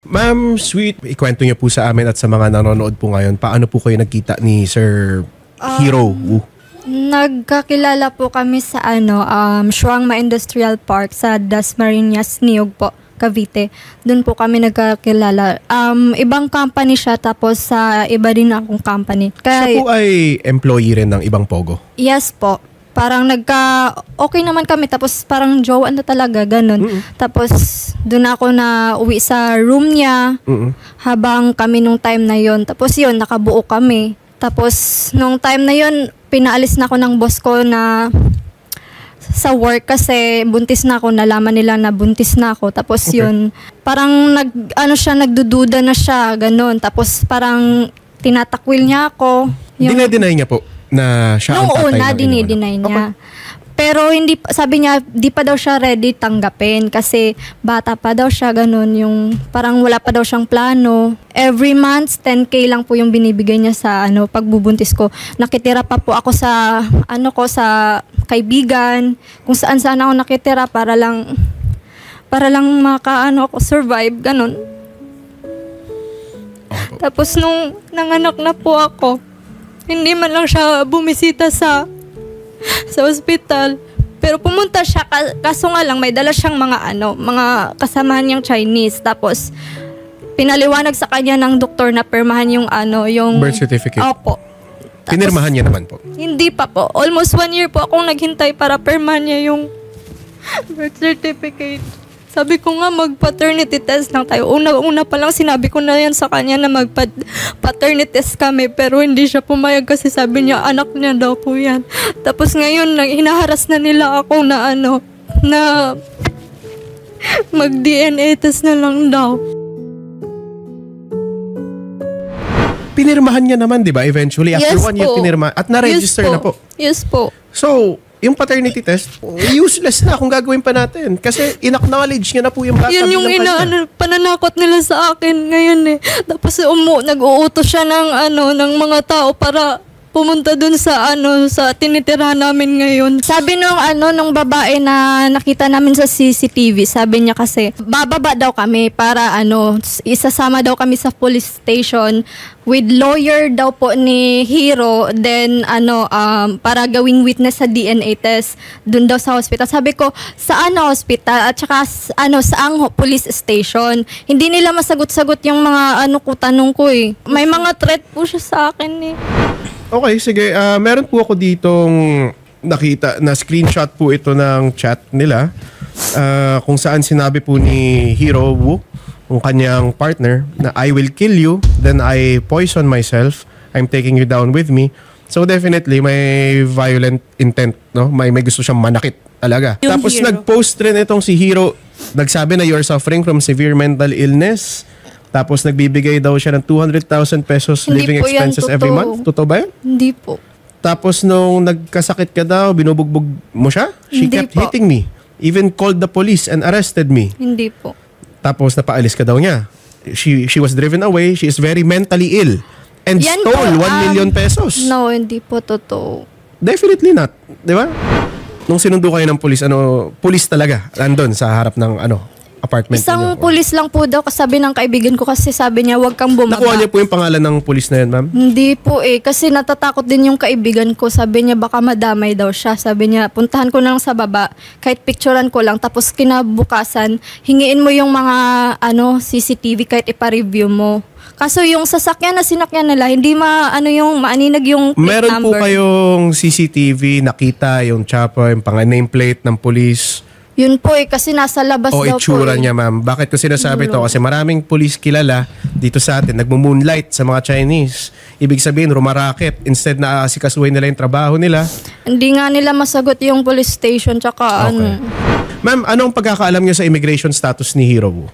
Ma'am Sweet, ikwento niyo po sa amin at sa mga nanonood po ngayon, paano po kayo nagkita ni Sir Hero Wu? Nagkakilala po kami sa Shuangma Industrial Park sa Dasmariñas, Niog po, Cavite. Doon po kami nagkakilala. Ibang company siya, tapos sa iba din akong company. Siya po ay employee rin ng ibang Pogo? Yes po. Parang okay naman kami, tapos parang jowa na talaga, ganun. Tapos doon ako na uwi sa room niya habang kami nung time na yon. Tapos yun, nakabuo kami. Tapos nung time na yon, pinaalis na ako ng boss ko na sa work kasi buntis na ako, nalaman nila na buntis na ako. Tapos yun, parang nagdududa na siya, ganun. Tapos parang tinatakwil niya ako. Dinay niya po na siya ang tatay ng Nung una, dinideny niya. Pero hindi, sabi niya, di pa daw siya ready tanggapin kasi bata pa daw siya, ganun. Yung parang wala pa daw siyang plano. Every month, 10K lang po yung binibigay niya sa pagbubuntis ko. Nakitira pa po ako sa sa kaibigan, kung saan ako nakitira para lang ako survive, ganun. Tapos nung nanganak na po ako, hindi man lang siya bumisita sa ospital. Pero pumunta siya, kaso nga lang may dala siyang mga kasamahan niyang Chinese. Tapos pinaliwanag sa kanya ng doktor na permahan yung birth certificate. Opo. Tapos, pinirmahan niya naman po? Hindi pa po. Almost 1 year po akong naghintay para permahan niya yung birth certificate. Sabi ko nga mag-paternity test lang tayo. Una pa lang sinabi ko na yan sa kanya na mag-paternity test kami, pero hindi siya pumayag kasi sabi niya anak niya daw po yan. Tapos ngayon hinaharas na nila ako na mag-DNA test na lang daw. Pinirmahan niya naman, di ba? Eventually, after 1 year pinirma at na-register na po. Yes po. So, yung paternity test, useless na kung gagawin pa natin. Kasi in-acknowledge niya na po yung bata. Yan yung pananakot nila sa akin ngayon eh. Tapos nag-uutos siya ng mga tao para pumunta dun sa tinitirahan namin ngayon. Sabi nung babae na nakita namin sa CCTV, sabi niya kasi bababa daw kami para isasama daw kami sa police station with lawyer daw po ni Hero, then para gawing witness sa DNA test dun daw sa hospital. Sabi ko, saan na hospital at saka saang police station? Hindi nila masagot-sagot yung mga tanong ko eh. May mga threat po siya sa akin eh. Okay, sige. Meron po ako ditong nakita na screenshot po ito ng chat nila kung saan sinabi po ni Hero Wu, yung kanyang partner, na I will kill you, then I poison myself, I'm taking you down with me. So definitely may violent intent, no? May gusto siyang manakit talaga. Yung Tapos Hero. nag-post rin itong si Hero, nagsabi na you're suffering from severe mental illness. Tapos nagbibigay daw siya ng 200,000 pesos living expenses every month. Totoo ba yan? Hindi po. Tapos nung nagkasakit ka daw, binubugbog mo siya? She Hindi kept po. hitting me. Even called the police and arrested me. Hindi po. Tapos napaalis ka daw niya. She was driven away. She is very mentally ill. And Yan stole po, 1 million pesos. No, hindi po totoo. Definitely not. Di ba? Nung sinundo kayo ng police, police talaga, nandun sa harap ng apartment. Isang pulis lang po daw, kasabi ng kaibigan ko kasi sabi niya huwag kang bumaba. Nakuha niya po yung pangalan ng pulis na yan, ma'am? Hindi po kasi natatakot din yung kaibigan ko. Sabi niya baka madamay daw siya. Sabi niya puntahan ko lang sa baba, kahit picturean ko lang, tapos kinabukasan, hingiin mo yung mga CCTV kahit ipa-review mo. Kaso yung sasakyan na sinakyan nila, hindi maaninag yung plate meron number. po kayong CCTV, nakita yung chopper, yung nameplate ng police. Yun po kasi nasa labas O daw po. itsura niya, ma'am. Bakit ko sinasabi to? Kasi maraming police kilala dito sa atin, nagmo-moonlight sa mga Chinese. Ibig sabihin, rumaraket. Instead na asikasuhin nila yung trabaho nila. Hindi nga nila masagot yung police station tsaka Ma'am, anong pagkakaalam niyo sa immigration status ni Hero Wu?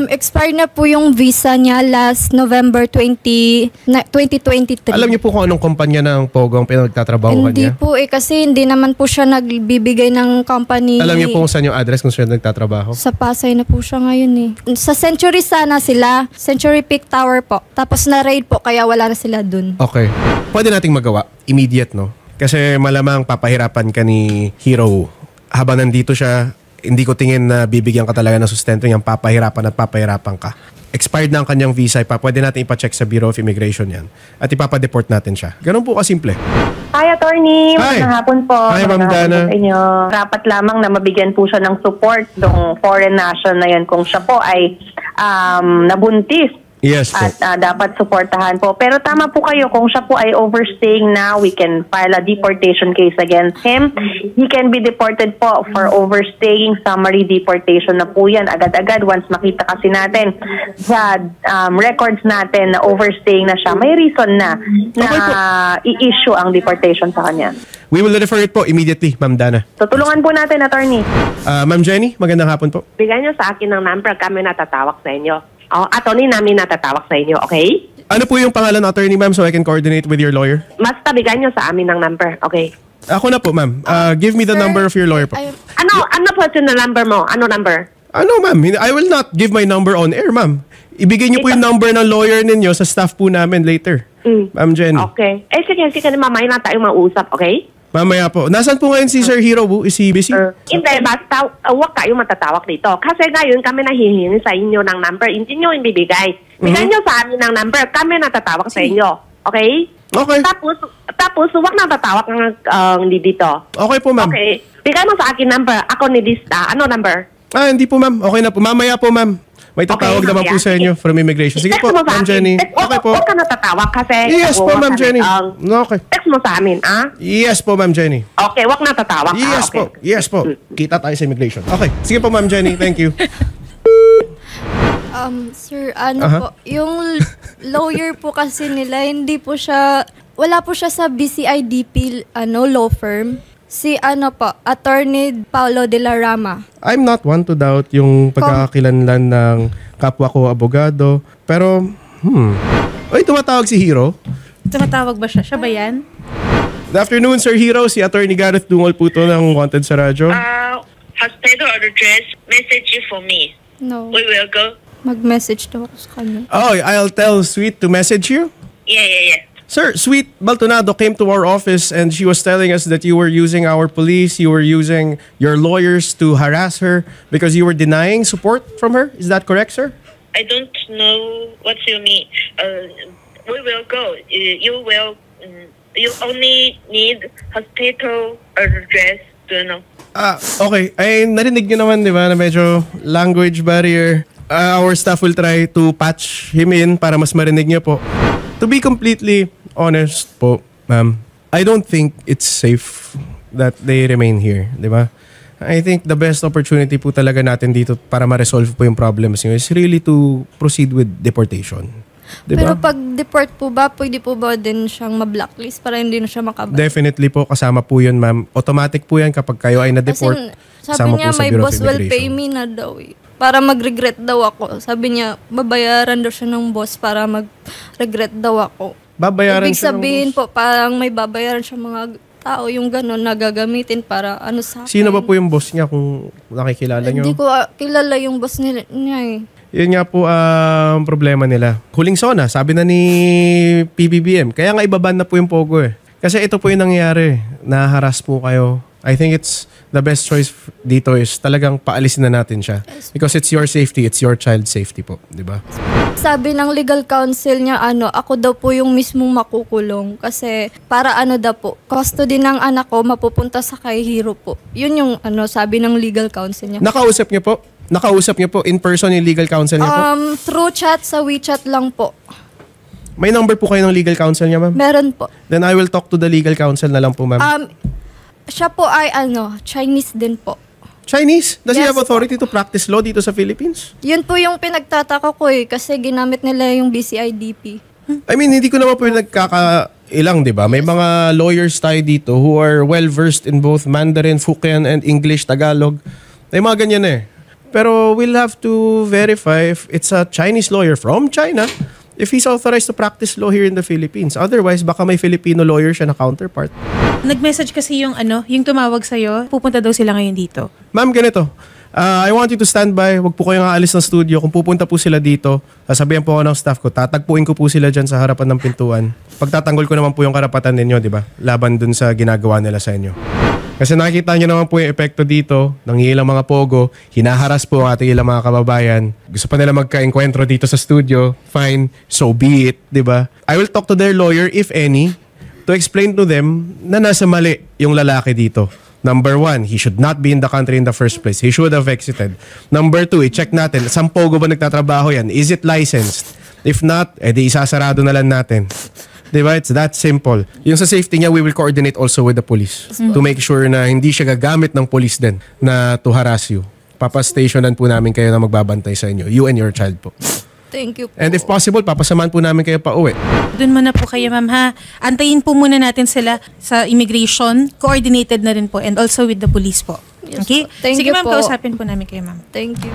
Expired na po yung visa niya last November 2023. Alam niyo po kung anong kumpanya ng Pogo ang pinagtatrabahuhan Hindi niya? po kasi hindi naman po siya nagbibigay ng company. Alam niyo po kung saan yung address kung saan nagtatrabaho? Sa Pasay na po siya ngayon eh. Sa Century sana sila. Century Peak Tower po. Tapos na-raid po kaya wala na sila dun. Okay. Pwede nating magawa. Immediate, no? Kasi malamang papahirapan ka ni Hero Wu. Habang nandito siya, hindi ko tingin na bibigyan ka talaga ng sustento niyang papahirapan at papahirapan ka. expired na ang kanyang visa, pwede natin ipacheck sa Bureau of Immigration yan. At ipapadeport natin siya. Ganun po kasimple. Hi, attorney. Hi. Magandang hapon po. Hi, Ma'am Dana. Sa inyo. Rapat lamang na mabigyan po siya ng support ng foreign nation na yan kung siya po ay nabuntis. Yes po. At dapat suportahan po. Pero tama po kayo, kung siya po ay overstaying na, we can file a deportation case against him. He can be deported po for overstaying, summary deportation na po yan. Agad-agad, once makita kasi natin sa records natin na overstaying na siya, may reason na i-issue ang deportation sa kanya. We will refer it po immediately, Ma'am Dana. So tulungan po natin, attorney. Ma'am Jenny, magandang hapon po. Bigyan nyo sa akin ng number, kami natatawag sa inyo. Attorney namin natatawag sa inyo, okay? Ano po yung pangalan ng attorney, ma'am, so I can coordinate with your lawyer? Basta bigyan nyo sa amin ng number, okay? Ako na po, ma'am. Give me the number of your lawyer po. Ano po yung number mo? Ano number? Ano, ma'am? I will not give my number on air, ma'am. Ibigay niyo po yung number ng lawyer ninyo sa staff po namin later. Ma'am Jenny. Okay. Sige, mamaya na tayo mausap, okay? Mamaya po. Nasaan po ngayon si Sir Hero? Is he busy? Hindi, basta huwag kayo matatawag dito. Kasi ngayon kami nahihingi sa inyo ng number. Hindi nyo ibibigay. Bigyan nyo sa amin ng number. Kami natatawag sa inyo. Okay? Okay. Tapos huwag natatawag ng dito. Okay po, ma'am. Okay. Bigyan mo sa akin number. Ako ni Lista. Ano number? Hindi po, ma'am. Okay na po. Mamaya po, ma'am. May tatawag naman po sa inyo from immigration. Sige po, Ma'am Jenny. Okay po. Huwag ka natatawag kasi... Yes po, Ma'am Jenny. Okay. Text mo sa amin, Yes po, Ma'am Jenny. Okay, huwag natatawag. Yes po. Yes po. Kita tayo sa immigration. Okay. Sige po, Ma'am Jenny. Thank you. Sir, po, yung lawyer po kasi nila, hindi po siya, wala po siya sa BCIDP law firm. Si Attorney Paulo de la Rama. I'm not one to doubt yung pagkakakilanlan ng kapwa ko abogado. Pero, tumatawag si Hero. Tumatawag ba siya? Siya ba yan? Good afternoon, Sir Hero. Si Attorney Gareth Dungol po to ng Wanted sa radyo. Hospital address, message you for me. No. We will go. Mag-message daw ako sa kanya. Oh, I'll tell Sweet to message you? Yeah. Sir, Sweet Baltonado came to our office and she was telling us that you were using our police, you were using your lawyers to harass her because you were denying support from her. Is that correct, sir? I don't know what you mean. We will go. You will. You only need hospital address to know. Okay. Ay, narinig nyo naman, di ba, na medyo language barrier. Our staff will try to patch him in para mas marinig nyo po. To be completely honest po, ma'am, I don't think it's safe that they remain here, di ba? I think the best opportunity po talaga natin dito para ma-resolve po yung problems nyo is really to proceed with deportation. Diba? Pero pag deport po ba, pwede po ba din siyang ma-blacklist para hindi na siya makabalik? Definitely po, kasama po yun, ma'am. Automatic po yan kapag kayo ay na-deport. Sabi niya, may boss will pay me na daw eh. Para mag-regret daw ako. Sabi niya, babayaran daw siya ng boss para mag-regret daw ako. Babayaran Ibig siya sabihin po, parang may babayaran siya mga tao yung gano'n na gagamitin para sa akin. Sino ba po yung boss niya kung nakikilala nyo? Hindi ko kilala yung boss niya eh. Yun nga po ang problema nila. Huling sona, sabi na ni PBBM. Kaya nga ibaban na po yung Pogo eh. Kasi ito po yung nangyayari. Naharas po kayo. I think it's the best choice dito is talagang paalisin na natin siya. Because it's your safety, it's your child's safety po. Diba? Sabi ng legal counsel niya, ako daw po yung mismong makukulong. Kasi para daw po, custody ng anak ko mapupunta sa kay Hero po. Yun yung sabi ng legal counsel niya. Nakausap niyo po? Nakausap niyo po in person yung legal counsel niya po? Through chat sa WeChat lang po. May number po kayo ng legal counsel niya, ma'am? Meron po. Then I will talk to the legal counsel na lang po, ma'am. Siya po ay Chinese din po. Chinese? Does he Yes have authority to practice law dito sa Philippines? Yun po yung pinagtataka ko kasi ginamit nila yung BCIDP. I mean, hindi ko naman po nagkakailang, di ba? May mga lawyers tayo dito who are well-versed in both Mandarin, Hokkien, and English, Tagalog. May mga ganyan eh. Pero we'll have to verify if it's a Chinese lawyer from China, if he's authorized to practice law here in the Philippines. Otherwise, baka may Filipino lawyer siya na counterpart. Nag-message kasi yung yung tumawag sa'yo, pupunta daw sila ngayon dito. Ma'am, ganito. I want you to stand by. Huwag po kayong aalis ng studio. Kung pupunta po sila dito, sasabihan po ako ng staff ko, tatagpuin ko po sila dyan sa harapan ng pintuan. Pagtatanggol ko naman po yung karapatan ninyo, di ba? Laban dun sa ginagawa nila sa inyo. Kasi nakikita nyo naman po yung epekto dito ng ilang mga pogo. Hinaharas po ang ating ilang mga kababayan. Gusto pa nila magka-enkwentro dito sa studio. Fine, so be it, di ba? I will talk to their lawyer, if any, to explain to them na nasa mali yung lalaki dito. Number 1, he should not be in the country in the first place. He should have exited. Number 2, i-check natin, saan pogo ba nagtatrabaho yan? Is it licensed? If not, edi isasarado na lang natin. Diba? It's that simple. Yung sa safety niya, we will coordinate also with the police to make sure na hindi siya gagamit ng police din na to harass you. Papastationan po namin kayo na magbabantay sa inyo. You and your child po. Thank you po. And if possible, papasamahan po namin kayo pa uwi. Doon muna po kayo, ma'am, ha? Antayin po muna natin sila sa immigration. Coordinated na rin po. And also with the police po. Yes, Okay? po. Thank Sige, you ma'am, po. kausapin po namin kayo, ma'am. Thank you.